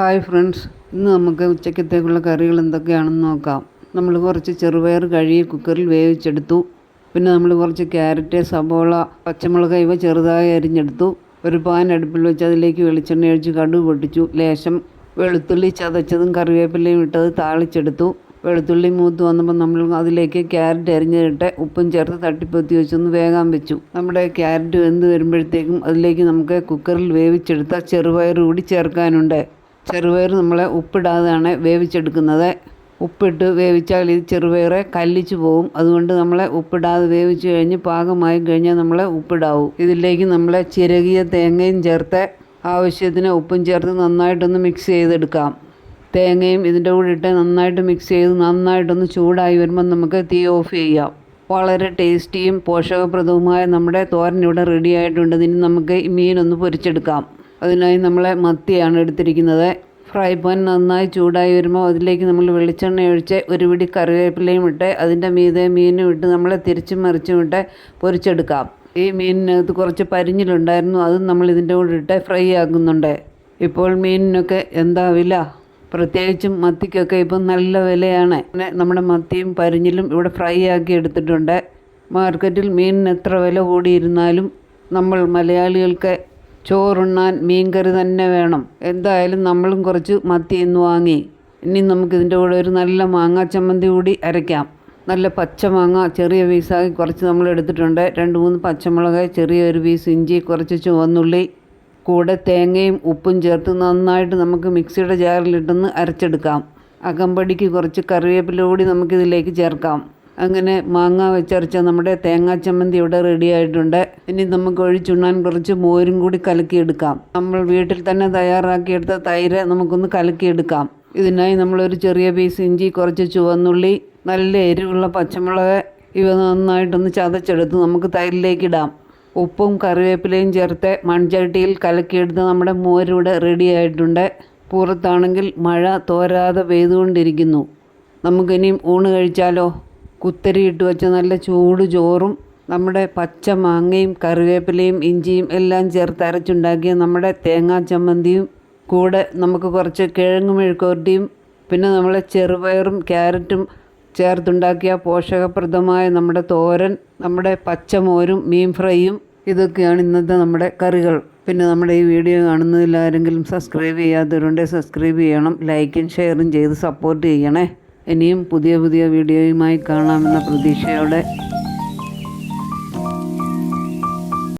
Hi friends, ഇന്ന് നമുക്ക് ഉച്ചക്കത്തേക്കുള്ള കറികൾ എന്തൊക്കെയാണെന്ന് നോക്കാം. നമ്മൾ കുറച്ച് ചെറുപയർ കഴുകി കുക്കറിൽ വേവിച്ചെടുത്തു. പിന്നെ നമ്മൾ കുറച്ച് ക്യാരറ്റ്, സബോള, പച്ചമുളക് ഇവ ചെറുതായി അരിഞ്ഞെടുത്തു. ഒരു പാൻ അടുപ്പിൽ വെച്ച് അതിലേക്ക് വെളിച്ചെണ്ണ ഒഴിച്ച് കടുക് പൊട്ടിച്ചു. ലേശം വെളുത്തുള്ളി ചതച്ചതും കറിവേപ്പിലയും ഇട്ടത് താളിച്ചെടുത്തു. വെളുത്തുള്ളി മൂത്ത് വന്നപ്പോൾ നമ്മൾ അതിലേക്ക് ക്യാരറ്റ് അരിഞ്ഞിട്ട് ഉപ്പും ചേർത്ത് തട്ടിപ്പൊത്തി വെച്ചൊന്ന് വേകാൻ വെച്ചു. നമ്മുടെ ക്യാരറ്റ് വെന്ത് വരുമ്പോഴത്തേക്കും അതിലേക്ക് നമുക്ക് കുക്കറിൽ വേവിച്ചെടുത്ത ചെറുപയർ കൂടി ചേർക്കാനുണ്ട്. ചെറുപയർ നമ്മൾ ഉപ്പിടാതെയാണ് വേവിച്ചെടുക്കുന്നത്. ഉപ്പിട്ട് വേവിച്ചാൽ ഈ ചെറുപയർ കല്ലിച്ചു പോകും. അതുകൊണ്ട് നമ്മൾ ഉപ്പിടാതെ വേവിച്ച് കഴിഞ്ഞ് പാകമായി കഴിഞ്ഞാൽ നമ്മൾ ഉപ്പിടാവൂ. ഇതിലേക്ക് നമ്മൾ ചിരകിയ തേങ്ങയും ചേർത്ത് ആവശ്യത്തിന് ഉപ്പും ചേർത്ത് നന്നായിട്ടൊന്ന് മിക്സ് ചെയ്തെടുക്കാം. തേങ്ങയും ഇതിൻ്റെ കൂടെ ഇട്ട് നന്നായിട്ട് മിക്സ് ചെയ്ത് നന്നായിട്ടൊന്ന് ചൂടായി വരുമ്പോൾ നമുക്ക് തീ ഓഫ് ചെയ്യാം. വളരെ ടേസ്റ്റിയും പോഷകപ്രദവുമായ നമ്മുടെ തോരൻ ഇവിടെ റെഡി ആയിട്ടുണ്ട്. ഇനി നമുക്ക് മീനൊന്ന് പൊരിച്ചെടുക്കാം. അതിനായി നമ്മൾ മത്തിയാണ് എടുത്തിരിക്കുന്നത്. ഫ്രൈ പാൻ നന്നായി ചൂടായി വരുമ്പോൾ അതിലേക്ക് നമ്മൾ വെളിച്ചെണ്ണ ഒഴിച്ച് ഒരു പിടി കറിവേപ്പിലയും ഇട്ട് അതിൻ്റെ മീതെ മീനും ഇട്ട് നമ്മൾ തിരിച്ചും മറിച്ചും ഇട്ട് പൊരിച്ചെടുക്കാം. ഈ മീനിനകത്ത് കുറച്ച് പരിഞ്ഞിലുണ്ടായിരുന്നു, അതും നമ്മൾ ഇതിൻ്റെ കൂടെ ഇട്ട് ഫ്രൈ ആക്കുന്നുണ്ട്. ഇപ്പോൾ മീനിനൊക്കെ എന്താ വില? പ്രത്യേകിച്ചും മത്തിക്കൊക്കെ ഇപ്പം നല്ല വിലയാണ്. പിന്നെ നമ്മുടെ മത്തിയും പരിഞ്ഞിലും ഇവിടെ ഫ്രൈ ആക്കി എടുത്തിട്ടുണ്ട്. മാർക്കറ്റിൽ മീനിന് എത്ര വില കൂടിയിരുന്നാലും നമ്മൾ മലയാളികൾക്ക് ചോറുണ്ണാൻ മീൻകറി തന്നെ വേണം. എന്തായാലും നമ്മളും കുറച്ച് മത്തി ഇന്ന് വാങ്ങി. ഇനി നമുക്കിതിൻ്റെ കൂടെ ഒരു നല്ല മാങ്ങാ ചമ്മന്തി കൂടി അരയ്ക്കാം. നല്ല പച്ചമാങ്ങ ചെറിയ പീസാക്കി കുറച്ച് നമ്മൾ എടുത്തിട്ടുണ്ട്. 2-3 പച്ചമുളക്, ചെറിയൊരു പീസ് ഇഞ്ചി, കുറച്ച് ചുവന്നുള്ളി, കൂടെ തേങ്ങയും ഉപ്പും ചേർത്ത് നന്നായിട്ട് നമുക്ക് മിക്സിയുടെ ജാറിലിട്ടൊന്ന് അരച്ചെടുക്കാം. അകമ്പടിക്ക് കുറച്ച് കറിവേപ്പില കൂടി നമുക്കിതിലേക്ക് ചേർക്കാം. അങ്ങനെ മാങ്ങ വെച്ചരച്ച നമ്മുടെ തേങ്ങാ ചമ്മന്തി ഇവിടെ റെഡി ആയിട്ടുണ്ട്. ഇനി നമുക്ക് ഒഴിച്ചുണ്ണാൻ കുറച്ച് മോരും കൂടി കലക്കിയെടുക്കാം. നമ്മൾ വീട്ടിൽ തന്നെ തയ്യാറാക്കിയെടുത്ത തൈര് നമുക്കൊന്ന് കലക്കിയെടുക്കാം. ഇതിനായി നമ്മളൊരു ചെറിയ പീസ് ഇഞ്ചി, കുറച്ച് ചുവന്നുള്ളി, നല്ല എരിവുള്ള പച്ചമുളക് ഇവ നന്നായിട്ടൊന്ന് ചതച്ചെടുത്ത് നമുക്ക് തൈരിലേക്ക് ഇടാം. ഉപ്പും കറിവേപ്പിലയും ചേർത്ത് മൺചട്ടിയിൽ കലക്കിയെടുത്ത് നമ്മുടെ മോരിവിടെ റെഡി ആയിട്ടുണ്ട്. പുറത്താണെങ്കിൽ മഴ തോരാതെ പെയ്തുകൊണ്ടിരിക്കുന്നു. നമുക്കിനിയും ഊണ് കഴിച്ചാലോ? കുത്തരി ഇട്ട് വെച്ച നല്ല ചൂട് ചോറും നമ്മുടെ പച്ച മാങ്ങയും കറിവേപ്പിലയും ഇഞ്ചിയും എല്ലാം ചേർത്ത് അരച്ചുണ്ടാക്കിയ നമ്മുടെ തേങ്ങാ ചമ്മന്തിയും കൂടെ നമുക്ക് കുറച്ച് കിഴങ്ങ് മെഴുക്കുവരട്ടിയും പിന്നെ നമ്മൾ ചെറുപയറും ക്യാരറ്റും ചേർത്തുണ്ടാക്കിയ പോഷകപ്രദമായ നമ്മുടെ തോരൻ, നമ്മുടെ പച്ചമോരും മീൻ ഫ്രൈയും, ഇതൊക്കെയാണ് ഇന്നത്തെ നമ്മുടെ കറികൾ. പിന്നെ നമ്മുടെ ഈ വീഡിയോ കാണുന്നതിൽ ആരെങ്കിലും സബ്സ്ക്രൈബ് ചെയ്യാത്തവരുണ്ടെങ്കിൽ സബ്സ്ക്രൈബ് ചെയ്യണം. ലൈക്കും ഷെയറും ചെയ്ത് സപ്പോർട്ട് ചെയ്യണേ. ഇനിയും പുതിയ വീഡിയോയുമായി കാണാമെന്ന പ്രതീക്ഷയോടെ